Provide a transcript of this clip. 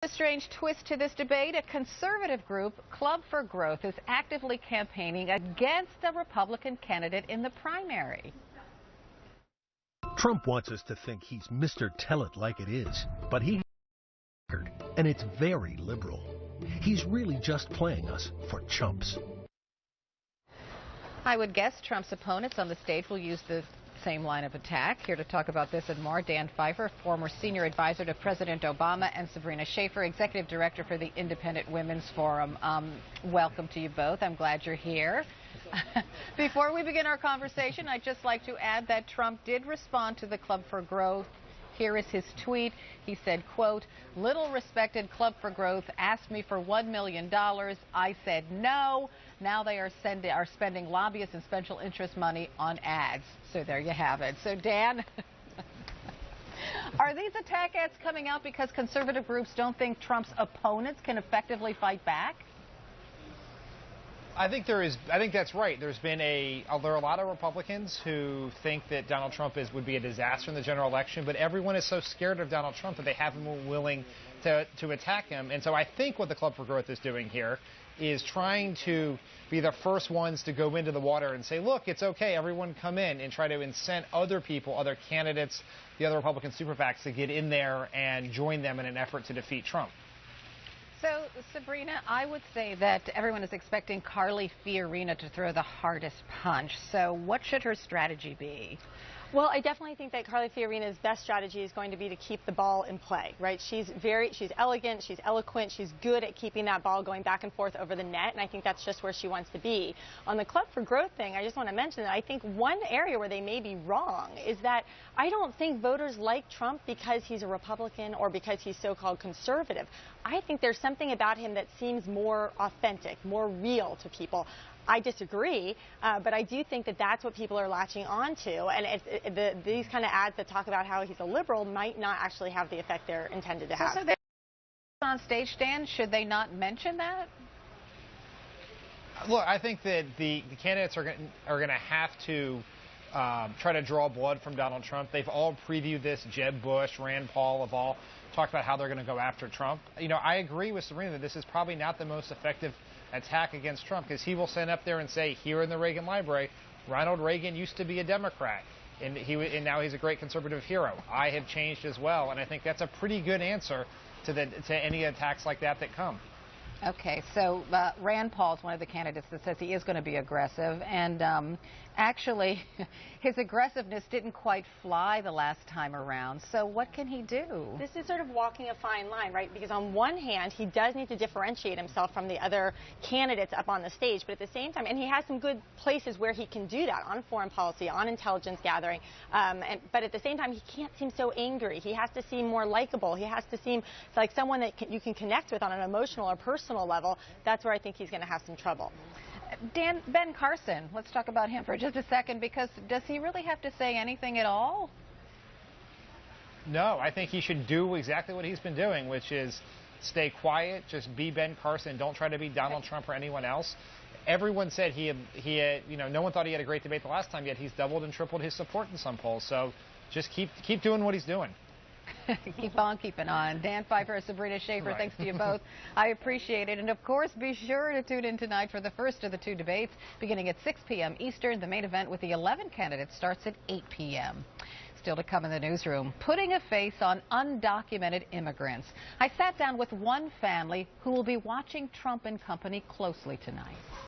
A strange twist to this debate. A conservative group, Club for Growth, is actively campaigning against a Republican candidate in the primary. Trump wants us to think he's Mr. Tell It Like It Is, but and it's very liberal. He's really just playing us for chumps. I would guess Trump's opponents on the stage will use the same line of attack. Here to talk about this and more, Dan Pfeiffer, former senior advisor to President Obama, and Fiorina, executive director for the Independent Women's Forum. Welcome to you both. I'm glad you're here. Before we begin our conversation, I'd just like to add that Trump did respond to the Club for Growth. Here is his tweet. He said, quote, "Little respected Club for Growth asked me for $1 million. I said no. Now they are spending lobbyist and special interest money on ads." So there you have it. So Dan, are these attack ads coming out because conservative groups don't think Trump's opponents can effectively fight back? I think that's right. There are a lot of Republicans who think that Donald Trump would be a disaster in the general election, but everyone is so scared of Donald Trump that they haven't been willing to attack him. And so I think what the Club for Growth is doing here is trying to be the first ones to go into the water and say, look, it's okay, everyone come in, and try to incent other people, other candidates, the other Republican super PACs to get in there and join them in an effort to defeat Trump. So, Sabrina, I would say that everyone is expecting Carly Fiorina to throw the hardest punch. So what should her strategy be? Well, I definitely think that Carly Fiorina's best strategy is going to be to keep the ball in play, right? She's elegant, she's eloquent, she's good at keeping that ball going back and forth over the net, and I think that's just where she wants to be. On the Club for Growth thing, I just want to mention that I think one area where they may be wrong is that I don't think voters like Trump because he's a Republican or because he's so-called conservative. I think there's something about him that seems more authentic, more real to people. I disagree, but I do think that that's what people are latching on to, and these kind of ads that talk about how he's a liberal might not actually have the effect they're intended to have. So they're on stage, Dan, should they not mention that? Look, I think that the candidates are going to have to try to draw blood from Donald Trump. They've all previewed this. Jeb Bush, Rand Paul have all talked about how they're going to go after Trump. You know, I agree with Sabrina that this is probably not the most effective attack against Trump, because he will stand up there and say, here in the Reagan Library, Ronald Reagan used to be a Democrat, and now he's a great conservative hero. I have changed as well, and I think that's a pretty good answer to any attacks like that come. Okay, so Rand Paul's one of the candidates that says he is going to be aggressive, and actually his aggressiveness didn't quite fly the last time around. So what can he do? This is sort of walking a fine line, right? Because on one hand, he does need to differentiate himself from the other candidates up on the stage, but at the same time, and he has some good places where he can do that, on foreign policy, on intelligence gathering, but at the same time, he can't seem so angry. He has to seem more likable. He has to seem like someone that you can connect with on an emotional or personal level. That's where I think he's going to have some trouble. Ben Carson, let's talk about him for just a second, because does he really have to say anything at all? No, I think he should do exactly what he's been doing, which is stay quiet, just be Ben Carson, don't try to be Donald Trump or anyone else. Everyone said he had, no one thought he had a great debate the last time, yet he's doubled and tripled his support in some polls. So just keep doing what he's doing. Keep on keeping on. Dan Pfeiffer, Sabrina Schaefer, right. Thanks to you both. I appreciate it. And, of course, be sure to tune in tonight for the first of the two debates beginning at 6 p.m. Eastern. The main event with the 11 candidates starts at 8 p.m. Still to come in the newsroom, putting a face on undocumented immigrants. I sat down with one family who will be watching Trump and company closely tonight.